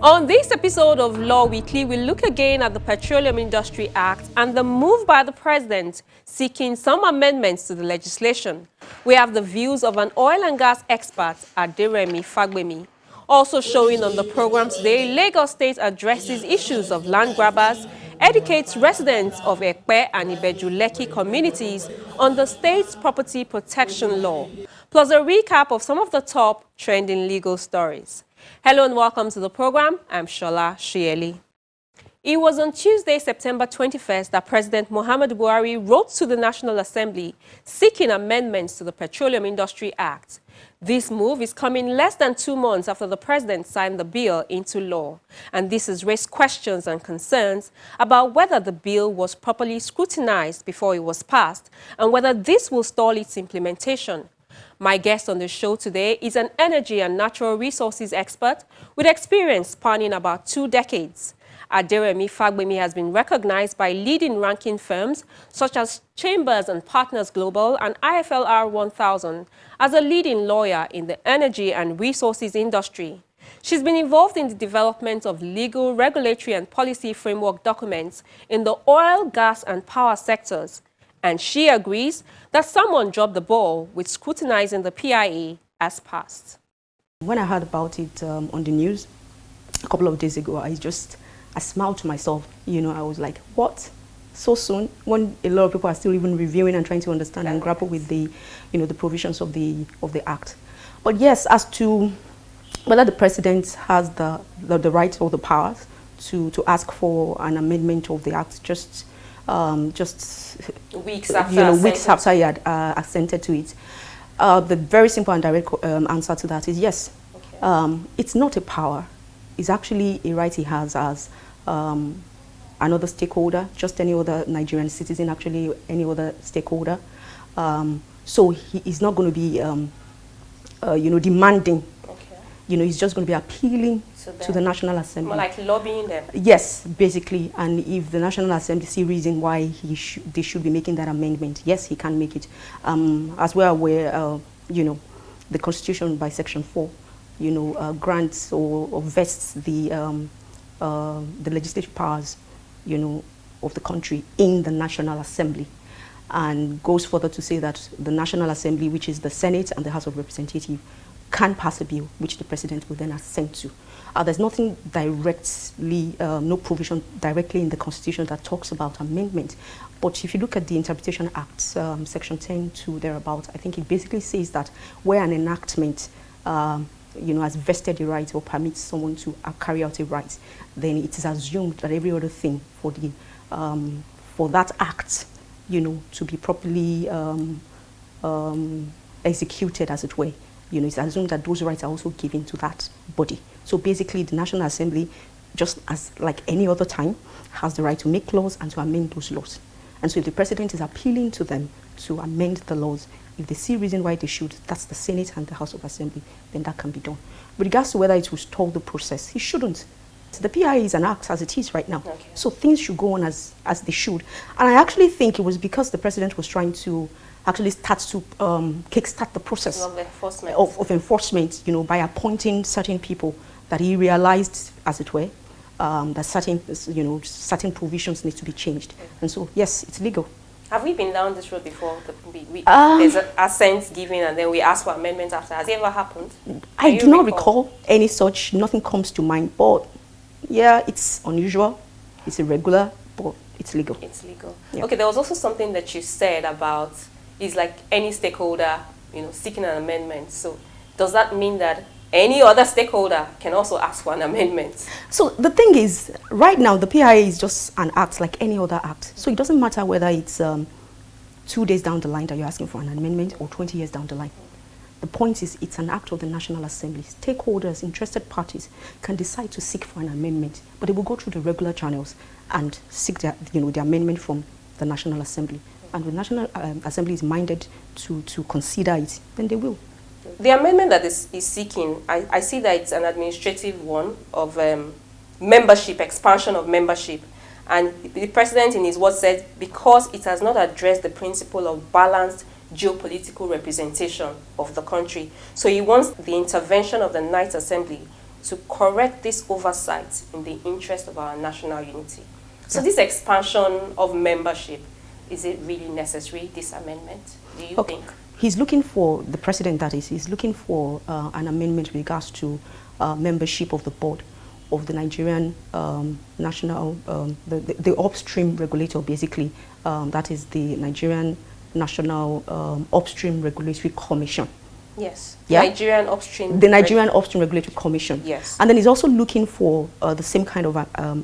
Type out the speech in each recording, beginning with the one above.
On this episode of Law Weekly, we look again at the Petroleum Industry Act and the move by the president seeking some amendments to the legislation. We have the views of an oil and gas expert, Aderemi Fagbemi. Also showing on the program today, Lagos State addresses issues of land grabbers, educates residents of Ekpe and Ibeju-Lekki communities on the state's property protection law, plus a recap of some of the top trending legal stories. Hello and welcome to the program. I'm Shola Shieli. It was on Tuesday, September 21st, that President Muhammadu Buhari wrote to the National Assembly seeking amendments to the Petroleum Industry Act. This move is coming less than 2 months after the president signed the bill into law. And this has raised questions and concerns about whether the bill was properly scrutinized before it was passed and whether this will stall its implementation. My guest on the show today is an energy and natural resources expert with experience spanning about 2 decades. Aderemi Fagbemi has been recognized by leading ranking firms such as Chambers and Partners Global and IFLR 1000 as a leading lawyer in the energy and resources industry. She's been involved in the development of legal, regulatory and policy framework documents in the oil, gas and power sectors. And she agrees that someone dropped the ball with scrutinizing the PIA as passed. When I heard about it on the news a couple of days ago, I smiled to myself. I was like, what? So soon? When a lot of people are still even reviewing and trying to understand and grapple with the provisions of the act. But yes, as to whether the president has the right or the powers to ask for an amendment of the act just weeks after he had assented to it. The very simple and direct answer to that is yes. Okay. It's not a power. It's actually a right he has as another stakeholder, just any other Nigerian citizen, actually any other stakeholder. So he is not going to be, demanding. Okay. He's just going to be appealing to the National Assembly. More like lobbying them? Yes, basically. And if the National Assembly see reason why they should be making that amendment, yes, he can make it. As we're aware, the Constitution by Section 4, grants or vests the legislative powers, of the country in the National Assembly, and goes further to say that the National Assembly, which is the Senate and the House of Representatives, can pass a bill which the president will then assent to. There's nothing directly, no provision directly in the Constitution that talks about amendment. But if you look at the Interpretation Act, Section 10 to thereabout, I think it basically says that where an enactment has vested a right or permits someone to carry out a right, then it is assumed that every other thing for that act, to be properly executed, as it were. It's assumed that those rights are also given to that body. So basically, the National Assembly, just as like any other time, has the right to make laws and to amend those laws. And so if the president is appealing to them to amend the laws, if they see reason why they should, that's the Senate and the House of Assembly, then that can be done. With regards to whether it will stall the process, he shouldn't. The PIA is an act as it is right now. Okay. So things should go on as they should. And I actually think it was because the president was trying to actually start to kickstart the process of enforcement, by appointing certain people that he realized, as it were, that certain provisions need to be changed. Okay. And so, yes, it's legal. Have we been down this road before? There's an assent given and then we ask for amendments after. Has it ever happened? I do not recall any such. Nothing comes to mind. But yeah, it's unusual. It's irregular, but it's legal. It's legal. Yeah. Okay, there was also something that you said about is like any stakeholder, seeking an amendment. So does that mean that any other stakeholder can also ask for an amendment? So the thing is, right now, the PIA is just an act like any other act. So it doesn't matter whether it's 2 days down the line that you're asking for an amendment or 20 years down the line. The point is, it's an act of the National Assembly. Stakeholders, interested parties can decide to seek for an amendment, but they will go through the regular channels and seek the amendment from the National Assembly. And the National Assembly is minded to consider it, then they will. The amendment that is seeking, I see that it's an administrative one of membership, expansion of membership. And the president in his words said, because it has not addressed the principle of balanced geopolitical representation of the country. So he wants the intervention of the Ninth Assembly to correct this oversight in the interest of our national unity. So this expansion of membership, is it really necessary, this amendment, do you think? He's looking for, the president that is, he's looking for an amendment with regards to membership of the board of the Nigerian national, the upstream regulator, basically. That is the Nigerian National Upstream Regulatory Commission. Yes. Yeah? Nigerian Upstream. The Nigerian Upstream Regulatory Commission. Yes. And then he's also looking for the same kind of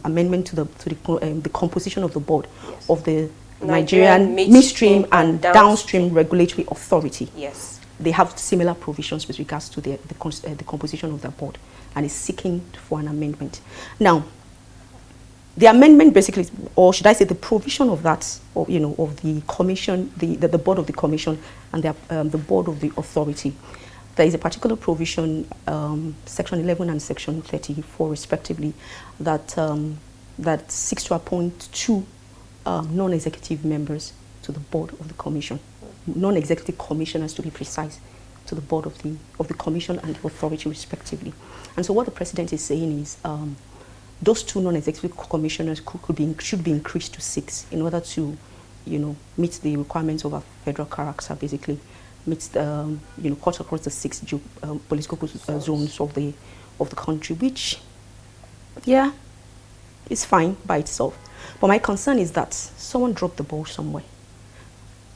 amendment to the composition of the board of the Nigerian Midstream and Downstream Regulatory Authority. Yes. They have similar provisions with regards to the composition of the board, and is seeking for an amendment. Now, the amendment basically, or should I say the provision of that, or, you know, of the commission, the board of the commission and the board of the authority, there is a particular provision, section 11 and section 34 respectively, that that seeks to appoint two non-executive members to the board of the commission, non-executive commissioners to be precise, to the board of the commission and the authority respectively. And so what the president is saying is those two non-executive commissioners should be increased to 6 in order to, you know, meet the requirements of a federal character, basically meet the, you know, cut across the 6 political zones of the country, which, yeah, is fine by itself. But my concern is that someone dropped the ball somewhere.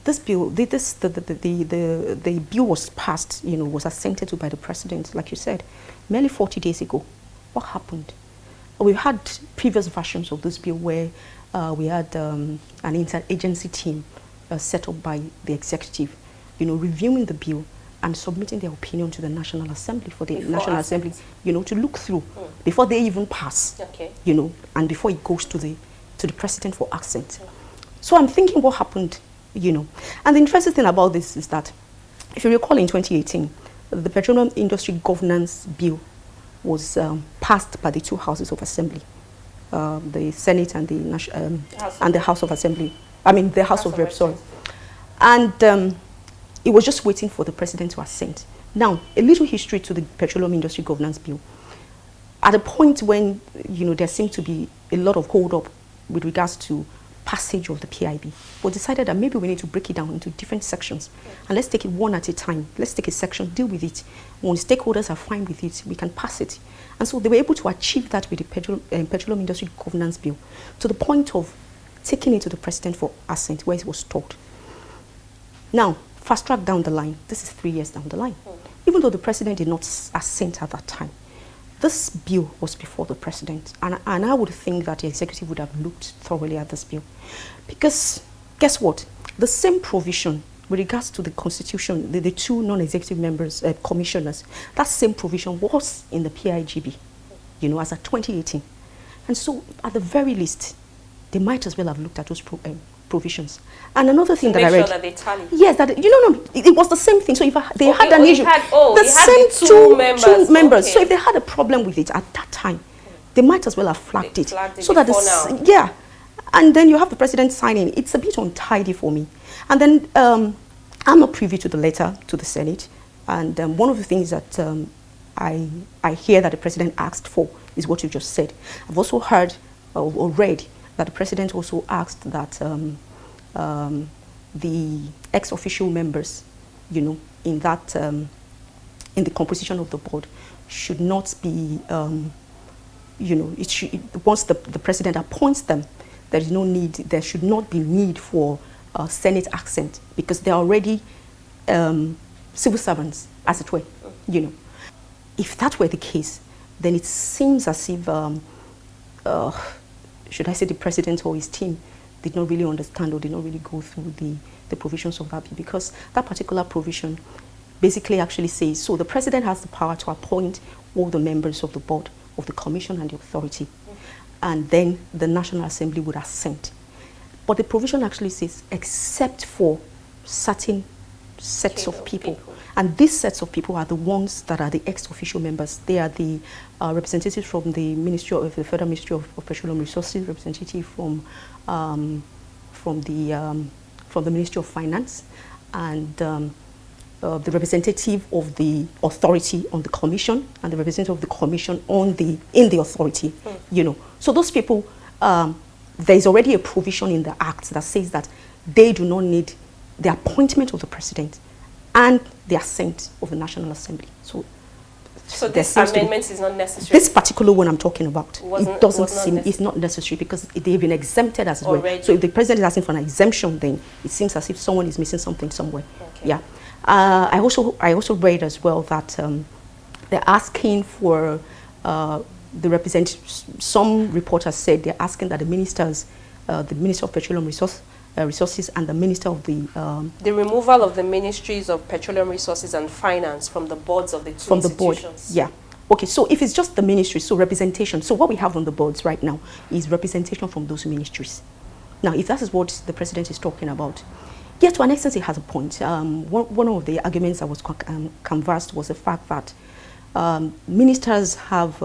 This bill, the bill was passed, you know, was assented to by the president, like you said, merely 40 days ago. What happened? We've had previous versions of this bill where we had an interagency team set up by the executive, you know, reviewing the bill and submitting their opinion to the National Assembly for the National Assembly, you know, to look through before they even pass, you know, and before it goes to the president for assent. So I'm thinking, what happened, you know? And the interesting thing about this is that, if you recall, in 2018, the Petroleum Industry Governance Bill was passed by the two houses of assembly, the Senate and the House of Assembly. I mean, the House of Reps, sorry. And it was just waiting for the president to assent. Now, a little history to the Petroleum Industry Governance Bill. At a point when, you know, there seemed to be a lot of hold-up with regards to passage of the PIB, we decided that maybe we need to break it down into different sections, and let's take it one at a time. Let's take a section, deal with it. When stakeholders are fine with it, we can pass it. And so they were able to achieve that with the Petroleum Industry Governance Bill, to the point of taking it to the president for assent, where it was taught. Now, fast track down the line, this is 3 years down the line. Even though the president did not assent at that time, this bill was before the president, and I would think that the executive would have looked thoroughly at this bill. Because, guess what? The same provision with regards to the constitution, the two non-executive members, commissioners, that same provision was in the PIGB, you know, as of 2018. And so, at the very least, they might as well have looked at those provisions. And another thing that I read, make sure that they tally. Yes, that it was the same thing. So if they had an issue, the same two members. So if they had a problem with it at that time, they might as well have flagged it. So that and then you have the president signing. It's a bit untidy for me. And then I'm not privy to the letter to the Senate. And one of the things that I hear that the president asked for is what you just said. I've also heard or read that the president also asked that the ex-official members, you know, in that in the composition of the board should not be, you know, once the president appoints them, there is no need. There should not be need for Senate assent, because they are already civil servants, as it were, you know. If that were the case, then it seems as if should I say the president or his team did not really understand or did not really go through the provisions of that bill, because that particular provision basically actually says, so the president has the power to appoint all the members of the board, of the commission and the authority, and then the National Assembly would assent. But the provision actually says, except for certain sets of people. And these sets of people are the ones that are the ex-official members. They are the representatives from the Federal Ministry of Petroleum Resources, representative from the Ministry of Finance, and the representative of the authority on the commission and the representative of the commission on in the authority, you know. So those people, there is already a provision in the Act that says that they do not need the appointment of the president and the assent of the National Assembly. So this amendment is not necessary? This particular one I'm talking about, it doesn't seem, it's not necessary because they've been exempted as well. So if the president is asking for an exemption, then it seems as if someone is missing something somewhere. Okay. Yeah. I also read as well that they're asking for the some reporters said they're asking that the ministers, the Minister of Petroleum Resources and the Minister of the removal of the Ministries of Petroleum Resources and Finance from the boards of the two institutions. Yeah. Okay, so if it's just the ministry, so representation. So what we have on the boards right now is representation from those ministries. Now, if that is what the president is talking about, yeah, to an extent, he has a point. One of the arguments that was canvassed was the fact that ministers have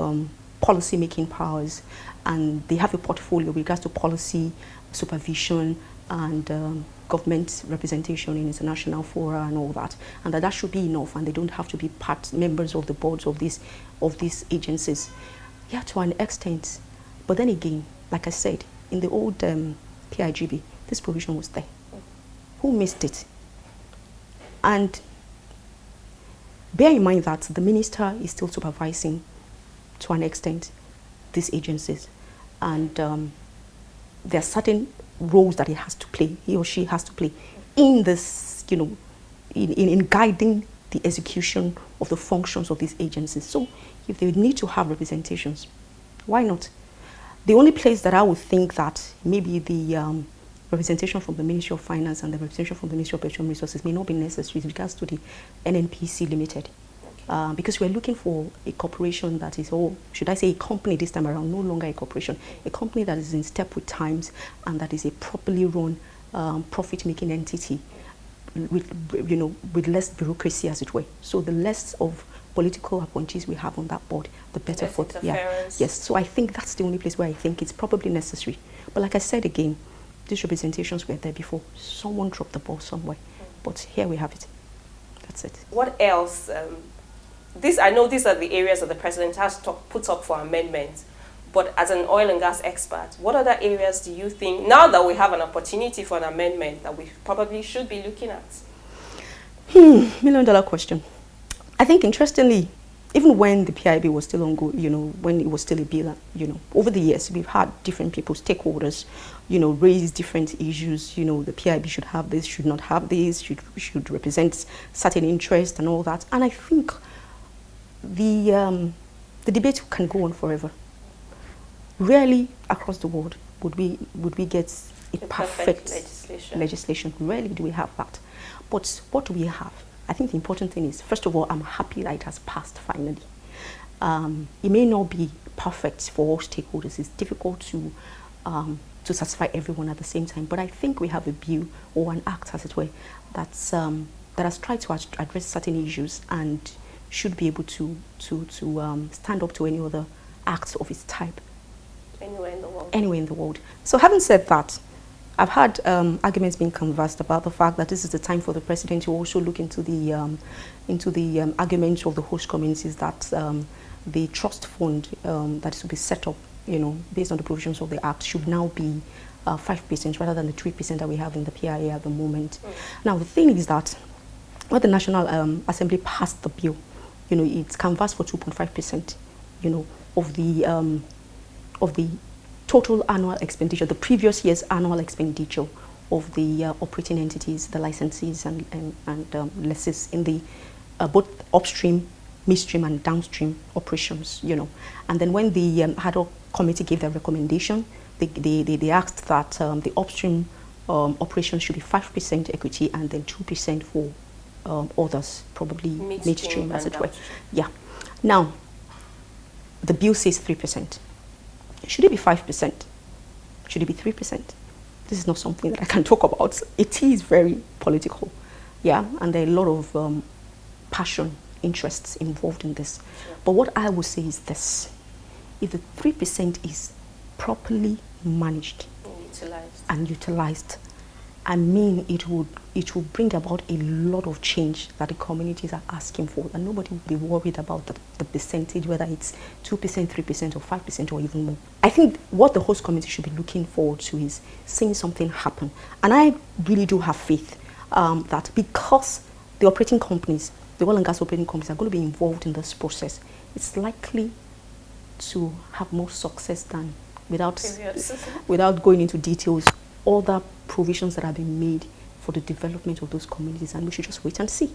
policy-making powers, and they have a portfolio with regards to policy, supervision, and government representation in international fora and all that, and that should be enough, and they don't have to be members of the boards of these agencies. Yeah, to an extent. But then again, like I said, in the old PIGB, this provision was there. Who missed it? And bear in mind that the minister is still supervising, to an extent, these agencies, and there are certain roles that he or she has to play in this, you know, in guiding the execution of the functions of these agencies. So if they need to have representations, why not? The only place that I would think that maybe the representation from the Ministry of Finance and the representation from the Ministry of Petroleum Resources may not be necessary with regards to the NNPC Limited. Because we're looking for a corporation that is, or should I say a company this time around, no longer a corporation, a company that is in step with times and that is a properly run profit-making entity with, you know, with less bureaucracy, as it were. So the less of political appointees we have on that board, the better for, yes. So I think that's the only place where I think it's probably necessary. But like I said again, these representations were there before. Someone dropped the ball somewhere, but here we have it. That's it. What else? I know these are the areas that the president has put up for amendments, but as an oil and gas expert, what other areas do you think, now that we have an opportunity for an amendment, that we probably should be looking at? $1 million question. I think, interestingly, even when the PIB was still ongoing, you know, when it was still a bill, you know, over the years, we've had different people, stakeholders, you know, raise different issues. You know, the PIB should have this, should not have this, should represent certain interests and all that. And I think the debate can go on forever. Rarely across the world would we get a perfect legislation. Rarely do we have that. But what do we have? I think the important thing is, first of all, I'm happy that it has passed finally. It may not be perfect for all stakeholders. It's difficult to satisfy everyone at the same time. But I think we have a bill, or an act, as it were, that has tried to address certain issues and should be able to stand up to any other acts of its type. Anywhere in the world. Anywhere in the world. So having said that, I've had arguments being canvassed about the fact that this is the time for the president to also look into the arguments of the host communities that the trust fund that is to be set up, you know, based on the provisions of the Act, should now be 5% rather than the 3% that we have in the PIA at the moment. Now, the thing is that when the National Assembly passed the bill, you know, it's canvassed for 2.5%, you know, of the total annual expenditure, the previous year's annual expenditure of the operating entities, the licensees and lessees in the both upstream, midstream and downstream operations, you know. And then when the ad hoc committee gave their recommendation, they asked that the upstream operations should be 5% equity and then 2% for others, probably midstream as it were. Yeah. Now, the bill says 3%. Should it be 5%? Should it be 3%? This is not something that I can talk about. It is very political, yeah, and there are a lot of passion, interests involved in this. Sure. But what I would say is this: if the 3% is properly managed and utilized, I mean, it will bring about a lot of change that the communities are asking for, and nobody will be worried about the percentage, whether it's 2%, 3%, or 5%, or even more. I think what the host community should be looking forward to is seeing something happen. And I really do have faith that because the operating companies, the oil and gas operating companies, are going to be involved in this process, it's likely to have more success than, without going into details, other provisions that have been made for the development of those communities, and we should just wait and see.